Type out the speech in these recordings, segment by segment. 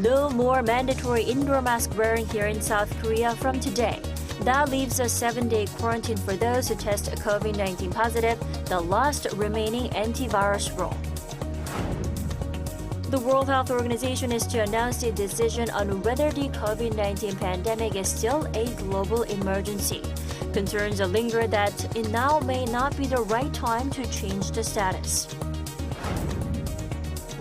No more mandatory indoor mask wearing here in South Korea from today. That leaves a 7-day quarantine for those who test COVID-19 positive, the last remaining antivirus rule. The World Health Organization is to announce the decision on whether the COVID-19 pandemic is still a global emergency. Concerns linger that it now may not be the right time to change the status.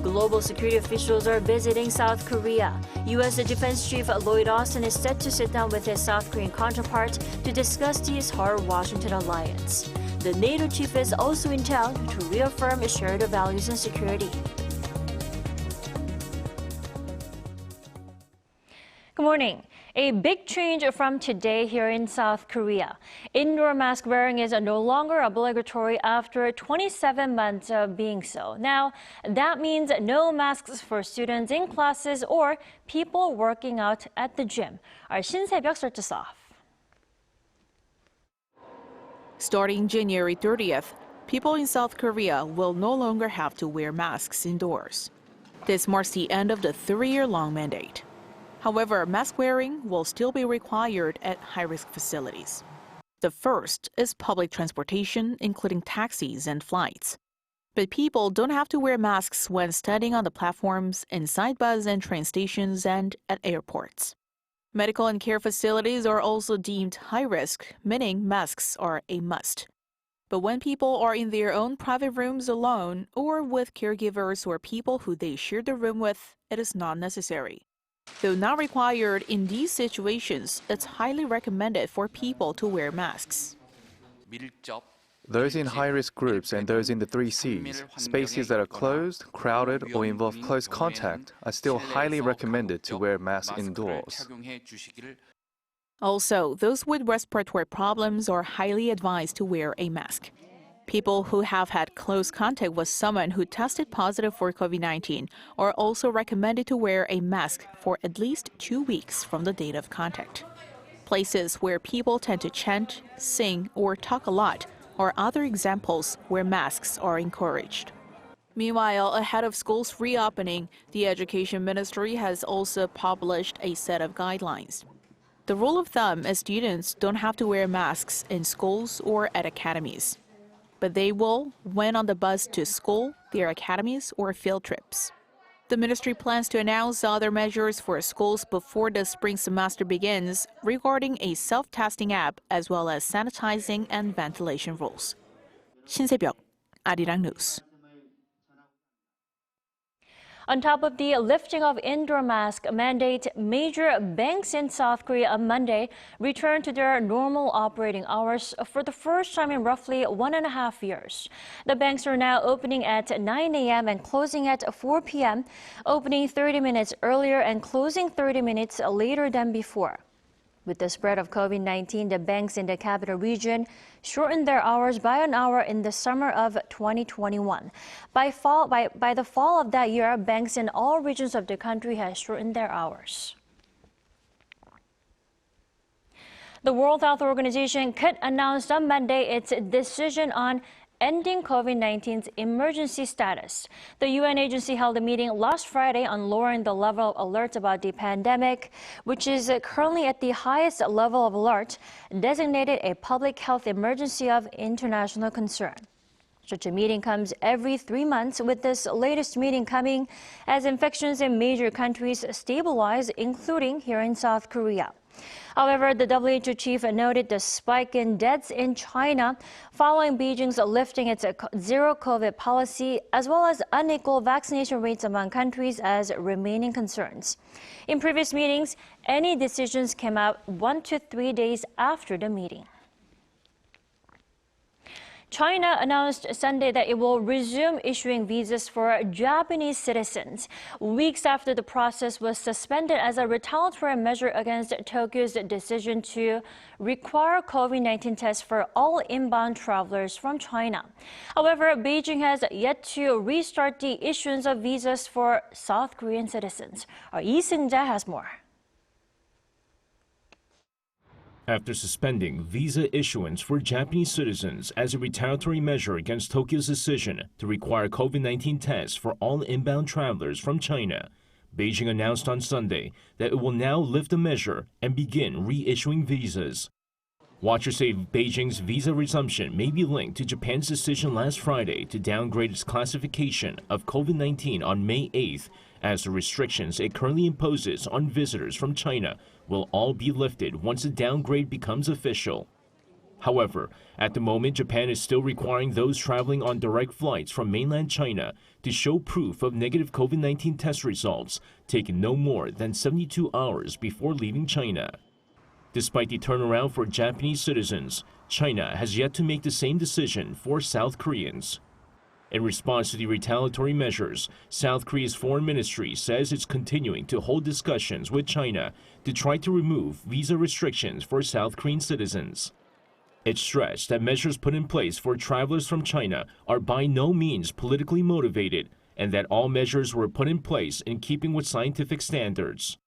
Global security officials are visiting South Korea. U.S. Defense Chief Lloyd Austin is set to sit down with his South Korean counterpart to discuss the Seoul-Washington alliance. The NATO Chief is also in town to reaffirm shared values and security. Good morning. A big change from today here in South Korea. Indoor mask wearing is no longer obligatory after 27 months of being so. Now, that means no masks for students in classes or people working out at the gym. Our 신세벽 starts us off. Starting January 30th, people in South Korea will no longer have to wear masks indoors. This marks the end of the 3-year-long mandate. However, mask wearing will still be required at high-risk facilities. The first is public transportation, including taxis and flights. But people don't have to wear masks when standing on the platforms, inside bus and train stations, and at airports. Medical and care facilities are also deemed high-risk, meaning masks are a must. But when people are in their own private rooms alone or with caregivers or people who they share the room with, it is not necessary. Though not required in these situations, it's highly recommended for people to wear masks. Those in high-risk groups and those in the 3 Cs, spaces that are closed, crowded, or involve close contact, are still highly recommended to wear masks indoors. Also, those with respiratory problems are highly advised to wear a mask. People who have had close contact with someone who tested positive for COVID-19 are also recommended to wear a mask for at least 2 weeks from the date of contact. Places where people tend to chant, sing, or talk a lot are other examples where masks are encouraged. Meanwhile, ahead of schools reopening, the Education Ministry has also published a set of guidelines. The rule of thumb is students don't have to wear masks in schools or at academies. But they will when on the bus to school, their academies, or field trips. The ministry plans to announce other measures for schools before the spring semester begins regarding a self-testing app as well as sanitizing and ventilation rules. 신세벽, Arirang News. On top of the lifting of indoor mask mandate, major banks in South Korea on Monday returned to their normal operating hours for the first time in roughly 1.5 years. The banks are now opening at 9 a.m. and closing at 4 p.m., opening 30 minutes earlier and closing 30 minutes later than before. With the spread of COVID-19, the banks in the capital region shortened their hours by an hour in the summer of 2021. By the fall of that year, banks in all regions of the country have shortened their hours. The World Health Organization could announce on Monday its decision on ending COVID-19's emergency status. The UN agency held a meeting last Friday on lowering the level of alert about the pandemic, which is currently at the highest level of alert, designated a public health emergency of international concern. Such a meeting comes every 3 months, with this latest meeting coming as infections in major countries stabilize, including here in South Korea. However, the WHO chief noted the spike in deaths in China following Beijing's lifting its zero-COVID policy, as well as unequal vaccination rates among countries as remaining concerns. In previous meetings, any decisions came out 1 to 3 days after the meeting. China announced Sunday that it will resume issuing visas for Japanese citizens, weeks after the process was suspended as a retaliatory measure against Tokyo's decision to require COVID-19 tests for all inbound travelers from China. However, Beijing has yet to restart the issuance of visas for South Korean citizens. Our Lee Seung-jae has more. After suspending visa issuance for Japanese citizens as a retaliatory measure against Tokyo's decision to require COVID-19 tests for all inbound travelers from China, Beijing announced on Sunday that it will now lift the measure and begin reissuing visas. Watchers say Beijing's visa resumption may be linked to Japan's decision last Friday to downgrade its classification of COVID-19 on May 8th, as the restrictions it currently imposes on visitors from China will all be lifted once the downgrade becomes official. However, at the moment, Japan is still requiring those traveling on direct flights from mainland China to show proof of negative COVID-19 test results taken no more than 72 hours before leaving China. Despite the turnaround for Japanese citizens, China has yet to make the same decision for South Koreans. In response to the retaliatory measures, South Korea's foreign ministry says it's continuing to hold discussions with China to try to remove visa restrictions for South Korean citizens. It stressed that measures put in place for travelers from China are by no means politically motivated and that all measures were put in place in keeping with scientific standards.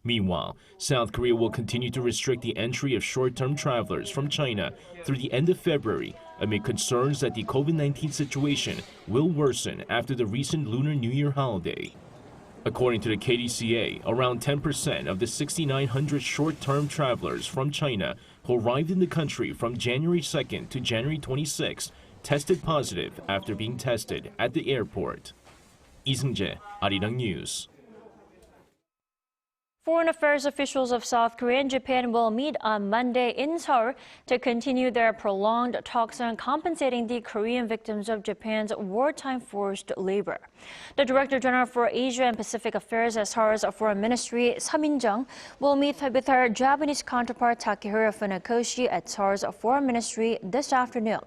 Meanwhile, South Korea will continue to restrict the entry of short-term travelers from China through the end of February amid concerns that the COVID-19 situation will worsen after the recent Lunar New Year holiday. According to the KDCA, around 10% of the 6,900 short-term travelers from China who arrived in the country from January 2nd to January 26th tested positive after being tested at the airport. Lee Seung-jae, Arirang News. Foreign affairs officials of South Korea and Japan will meet on Monday in Seoul to continue their prolonged talks on compensating the Korean victims of Japan's wartime forced labor. The Director General for Asia and Pacific Affairs at Seoul's Foreign Ministry, Min-jung, will meet with her Japanese counterpart Takehiro Funakoshi at Seoul's Foreign Ministry this afternoon.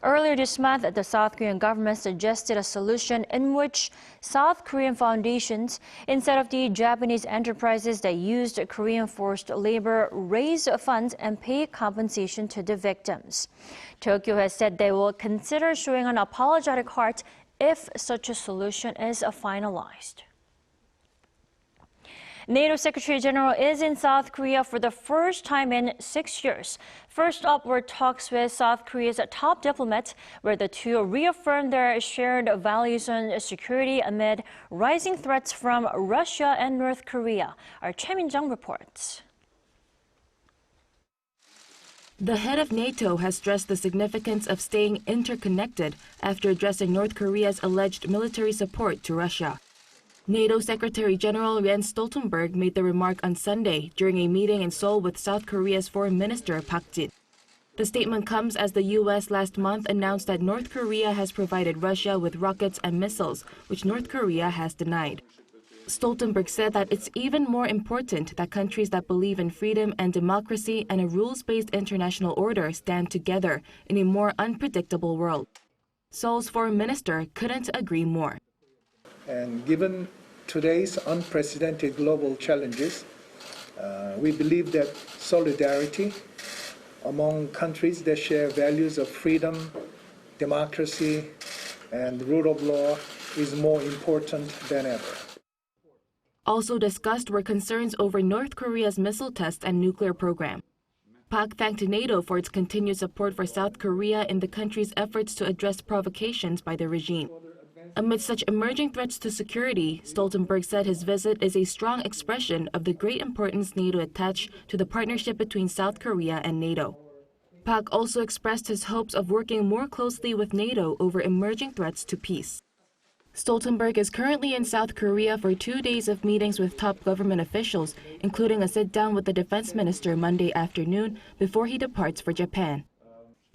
Earlier this month, the South Korean government suggested a solution in which South Korean foundations, instead of the Japanese enterprises that used Korean forced labor, raise funds and pay compensation to the victims. Tokyo has said they will consider showing an apologetic heart if such a solution is finalized. NATO Secretary General is in South Korea for the first time in 6 years. First up were talks with South Korea's top diplomats, where the two reaffirmed their shared values on security amid rising threats from Russia and North Korea. Our Choi Min-jung reports. The head of NATO has stressed the significance of staying interconnected after addressing North Korea's alleged military support to Russia. NATO Secretary General Jens Stoltenberg made the remark on Sunday during a meeting in Seoul with South Korea's Foreign Minister Park Jin. The statement comes as the U.S. last month announced that North Korea has provided Russia with rockets and missiles, which North Korea has denied. Stoltenberg said that it's even more important that countries that believe in freedom and democracy and a rules-based international order stand together in a more unpredictable world. Seoul's foreign minister couldn't agree more. And given today's unprecedented global challenges, we believe that solidarity among countries that share values of freedom, democracy, and the rule of law is more important than ever. Also discussed were concerns over North Korea's missile test and nuclear program. Park thanked NATO for its continued support for South Korea in the country's efforts to address provocations by the regime. Amid such emerging threats to security, Stoltenberg said his visit is a strong expression of the great importance NATO attached to the partnership between South Korea and NATO. Park also expressed his hopes of working more closely with NATO over emerging threats to peace. Stoltenberg is currently in South Korea for 2 days of meetings with top government officials, including a sit-down with the defense minister Monday afternoon before he departs for Japan.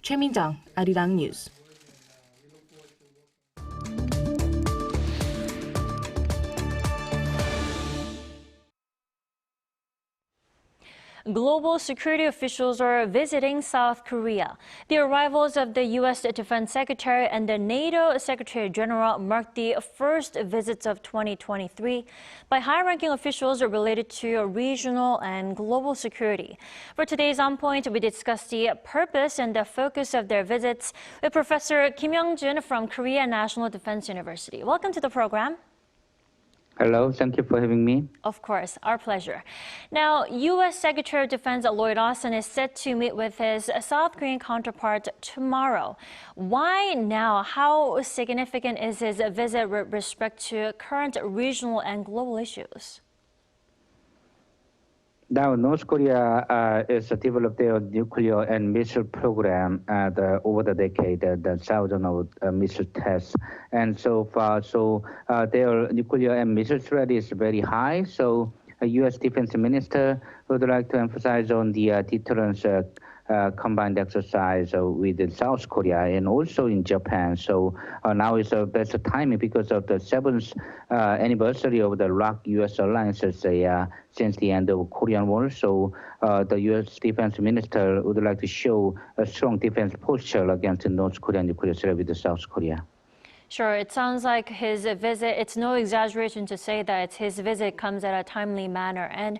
Choi Min-jung, Arirang News. global security officials are visiting South Korea. The arrivals of the U.S. Defense Secretary and the NATO Secretary General mark the first visits of 2023 by high-ranking officials related to regional and global security. For today's On Point, we discuss the purpose and the focus of their visits with Professor Kim Young-jun from Korea National Defense University. Welcome to the program. Hello, thank you for having me. Of course, our pleasure. Now, U.S. Secretary of Defense Lloyd Austin is set to meet with his South Korean counterpart tomorrow. Why now? How significant is his visit with respect to current regional and global issues? Now, North Korea is developed their nuclear and missile program over the decade, the thousands of missile tests. And so far, their nuclear and missile threat is very high. So, a U.S. Defense Minister would like to emphasize on the deterrence combined exercise with South Korea and also in Japan. So now is the best timing because of the 7th anniversary of the ROK-U.S. alliances since the end of Korean War. So the U.S. Defense Minister would like to show a strong defense posture against North Korean nuclear threat with South Korea. Sure, it sounds like his visit, it's no exaggeration to say that his visit comes at a timely manner. And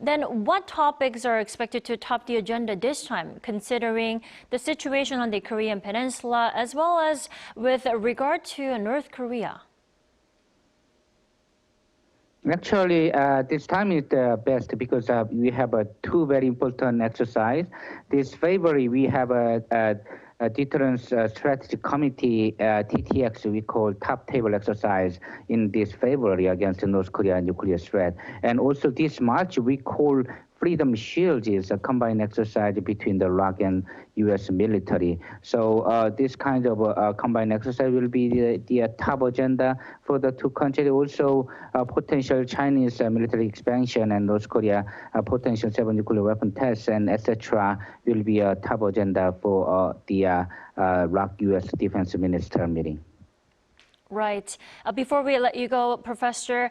then what topics are expected to top the agenda this time, considering the situation on the Korean Peninsula, as well as with regard to North Korea? Actually, this time is the best because we have two very important exercises. This February, we have a Deterrence Strategy Committee, TTX, we call top table exercise in this February against the North Korea nuclear threat. And also this March, we call Freedom Shield is a combined exercise between the ROK and U.S. military. So this kind of combined exercise will be the top agenda for the two countries. Also, potential Chinese military expansion and North Korea potential 7 nuclear weapon tests and etc. will be a top agenda for the ROK-U.S. Defense Minister meeting. Right. Before we let you go, Professor,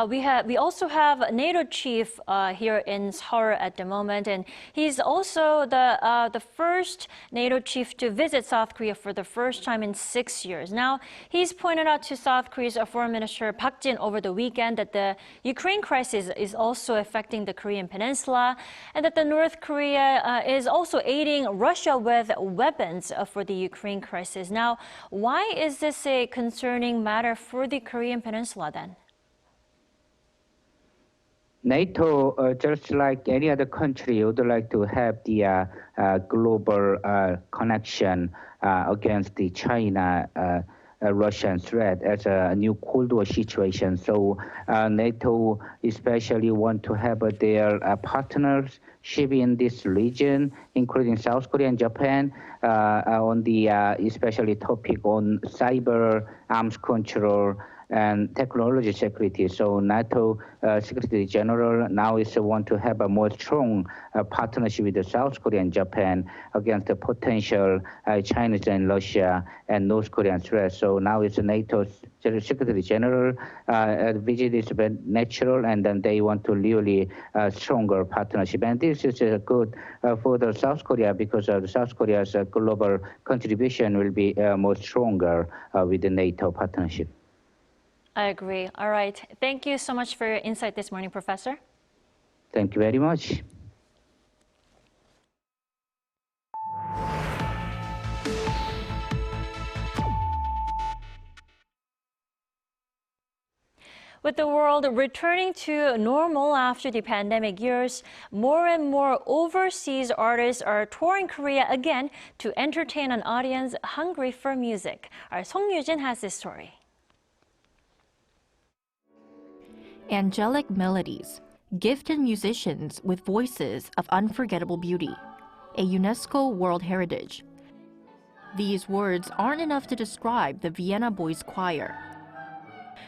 we also have NATO Chief here in Seoul at the moment, and he's also the first NATO Chief to visit South Korea for the first time in 6 years. Now, he's pointed out to South Korea's Foreign Minister Park Jin over the weekend that the Ukraine crisis is also affecting the Korean Peninsula, and that the North Korea is also aiding Russia with weapons for the Ukraine crisis. Now, why is this a concerning matter for the Korean Peninsula then? NATO, just like any other country, would like to have the global connection against the China Russian threat as a new Cold War situation. So NATO especially want to have their partnership in this region, including South Korea and Japan, on the especially topic on cyber arms control and technology security. So NATO Secretary General now is want to have a more strong partnership with the South Korea and Japan against the potential Chinese and Russia and North Korean threats. So now it's NATO Secretary General visit is very natural, and then they want to really stronger partnership. And this is good for the South Korea because the South Korea's global contribution will be more stronger with the NATO partnership. I agree. All right. Thank you so much for your insight this morning, Professor. Thank you very much. With the world returning to normal after the pandemic years, more and more overseas artists are touring Korea again to entertain an audience hungry for music. Our Song Yujin has this story. Angelic melodies, gifted musicians with voices of unforgettable beauty, a UNESCO World Heritage. These words aren't enough to describe the Vienna Boys Choir.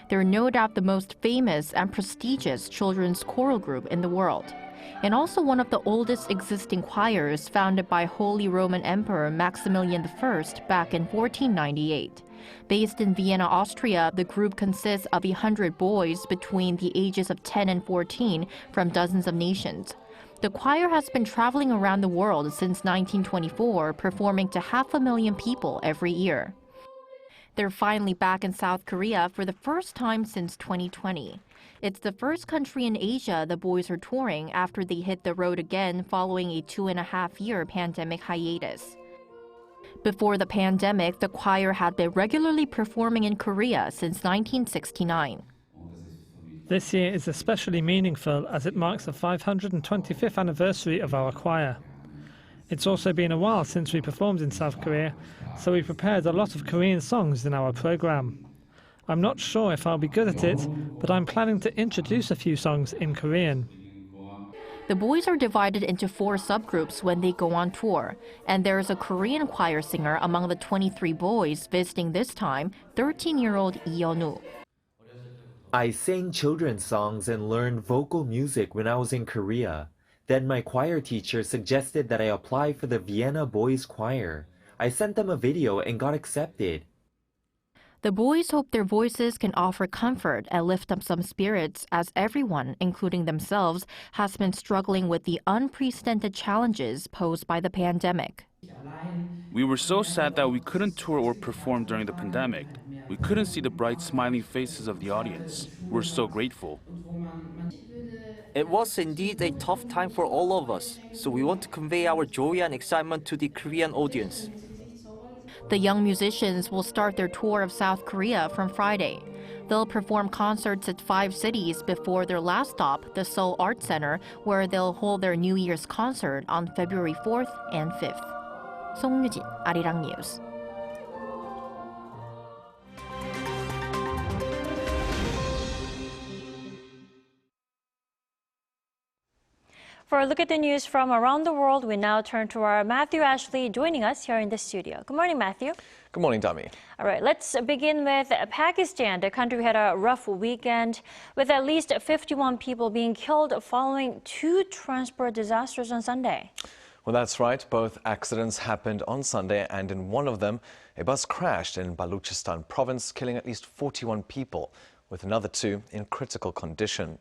They're no doubt the most famous and prestigious children's choral group in the world, and also one of the oldest existing choirs founded by Holy Roman Emperor Maximilian I back in 1498. Based in Vienna, Austria, the group consists of 100 boys between the ages of 10 and 14 from dozens of nations. The choir has been traveling around the world since 1924, performing to 500,000 people every year. They're finally back in South Korea for the first time since 2020. It's the first country in Asia the boys are touring after they hit the road again following a 2.5-year pandemic hiatus. Before the pandemic, the choir had been regularly performing in Korea since 1969. This year is especially meaningful as it marks the 525th anniversary of our choir. It's also been a while since we performed in South Korea, so we prepared a lot of Korean songs in our program. I'm not sure if I'll be good at it, but I'm planning to introduce a few songs in Korean. The boys are divided into 4 subgroups when they go on tour, and there's a Korean choir singer among the 23 boys visiting this time, 13-year-old Lee Yeonu. I sang children's songs and learned vocal music when I was in Korea. Then my choir teacher suggested that I apply for the Vienna Boys Choir. I sent them a video and got accepted. The boys hope their voices can offer comfort and lift up some spirits as everyone, including themselves, has been struggling with the unprecedented challenges posed by the pandemic. We were so sad that we couldn't tour or perform during the pandemic. We couldn't see the bright, smiling faces of the audience. We're so grateful. It was indeed a tough time for all of us, so we want to convey our joy and excitement to the Korean audience. The young musicians will start their tour of South Korea from Friday. They'll perform concerts at 5 cities before their last stop, the Seoul Art Center, where they'll hold their New Year's concert on February 4th and 5th. 송유진, Arirang News. For a look at the news from around the world, we now turn to our Matthew Ashley joining us here in the studio. Good morning, Matthew. Good morning, Dami. All right, let's begin with Pakistan. The country had a rough weekend with at least 51 people being killed following 2 transport disasters on Sunday. Well, that's right. Both accidents happened on Sunday, and in one of them, a bus crashed in Balochistan province, killing at least 41 people, with another 2 in critical condition.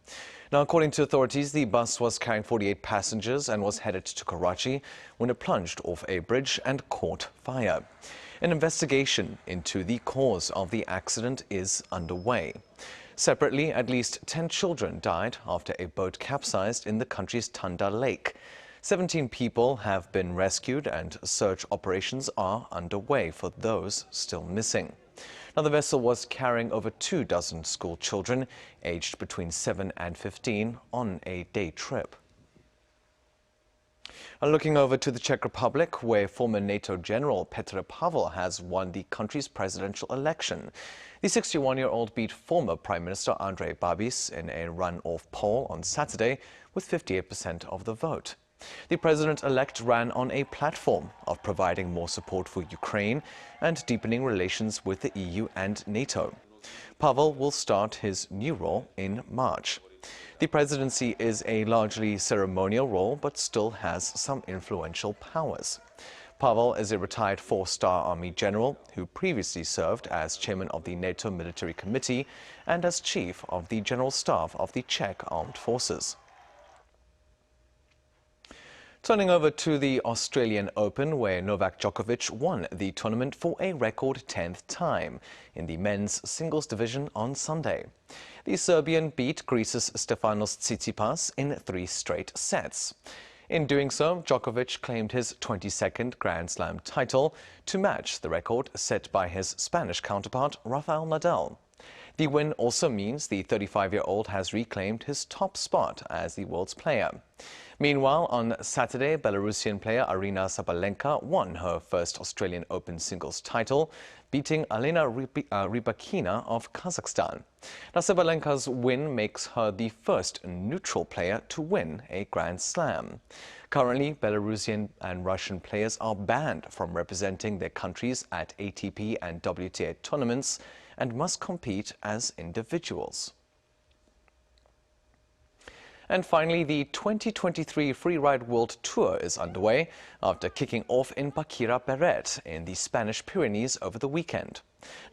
Now, according to authorities, the bus was carrying 48 passengers and was headed to Karachi when it plunged off a bridge and caught fire. An investigation into the cause of the accident is underway. Separately, at least 10 children died after a boat capsized in the country's Tanda Lake. 17 people have been rescued and search operations are underway for those still missing. Now, the vessel was carrying over 24 school children aged between 7 and 15 on a day trip. Looking over to the Czech Republic, where former NATO General Petr Pavel has won the country's presidential election. The 61-year-old beat former Prime Minister Andrej Babis in a run-off poll on Saturday with 58% of the vote. The president-elect ran on a platform of providing more support for Ukraine and deepening relations with the EU and NATO. Pavel will start his new role in March. The presidency is a largely ceremonial role, but still has some influential powers. Pavel is a retired 4-star army general who previously served as chairman of the NATO Military Committee and as chief of the General Staff of the Czech Armed Forces. Turning over to the Australian Open, where Novak Djokovic won the tournament for a record 10th time in the men's singles division on Sunday. The Serbian beat Greece's Stefanos Tsitsipas in 3 straight sets. In doing so, Djokovic claimed his 22nd Grand Slam title to match the record set by his Spanish counterpart Rafael Nadal. The win also means the 35-year-old has reclaimed his top spot as the world's player. Meanwhile, on Saturday, Belarusian player Aryna Sabalenka won her first Australian Open singles title, beating Alena Rybakina of Kazakhstan. Now, Sabalenka's win makes her the first neutral player to win a Grand Slam. Currently, Belarusian and Russian players are banned from representing their countries at ATP and WTA tournaments and must compete as individuals. And finally, the 2023 Freeride World Tour is underway after kicking off in Paquira Peret in the Spanish Pyrenees over the weekend.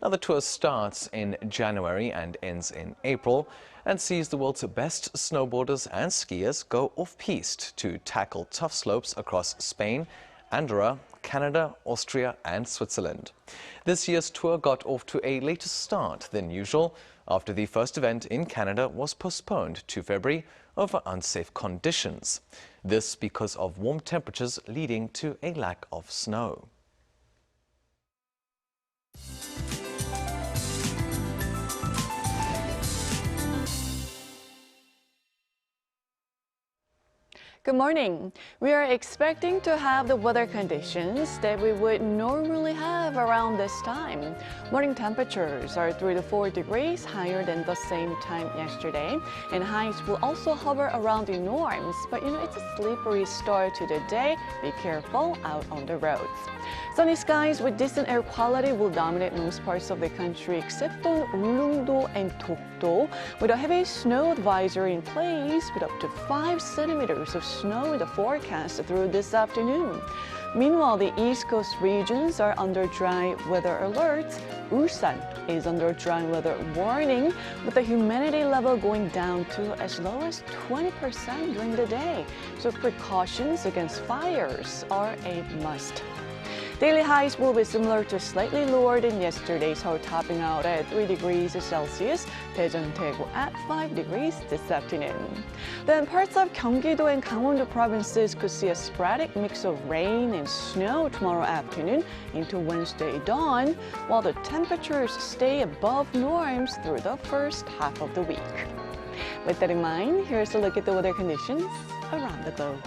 Now, the tour starts in January and ends in April and sees the world's best snowboarders and skiers go off-piste to tackle tough slopes across Spain, Andorra, Canada, Austria and Switzerland. This year's tour got off to a later start than usual after the first event in Canada was postponed to February over unsafe conditions. This because of warm temperatures leading to a lack of snow. Good morning. We are expecting to have the weather conditions that we would normally have around this time. Morning temperatures are 3 to 4 degrees higher than the same time yesterday, and highs will also hover around the norms. But it's a slippery start to the day. Be careful out on the roads. Sunny skies with decent air quality will dominate most parts of the country except for Ulleungdo and Dokdo, with a heavy snow advisory in place with up to 5 centimeters of snow in the forecast through this afternoon. Meanwhile, the East Coast regions are under dry weather alerts. Ulsan is under dry weather warning, with the humidity level going down to as low as 20% during the day. So precautions against fires are a must. Daily highs will be similar to slightly lower than yesterday's, topping out at 3 degrees Celsius, Daejeon, Daegu at 5 degrees this afternoon. Then parts of Gyeonggi-do and Gangwon-do provinces could see a sporadic mix of rain and snow tomorrow afternoon into Wednesday dawn, while the temperatures stay above norms through the first half of the week. With that in mind, here's a look at the weather conditions around the globe.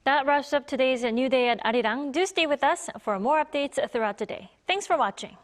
That wraps up today's New Day at Arirang. Do stay with us for more updates throughout the day. Thanks for watching.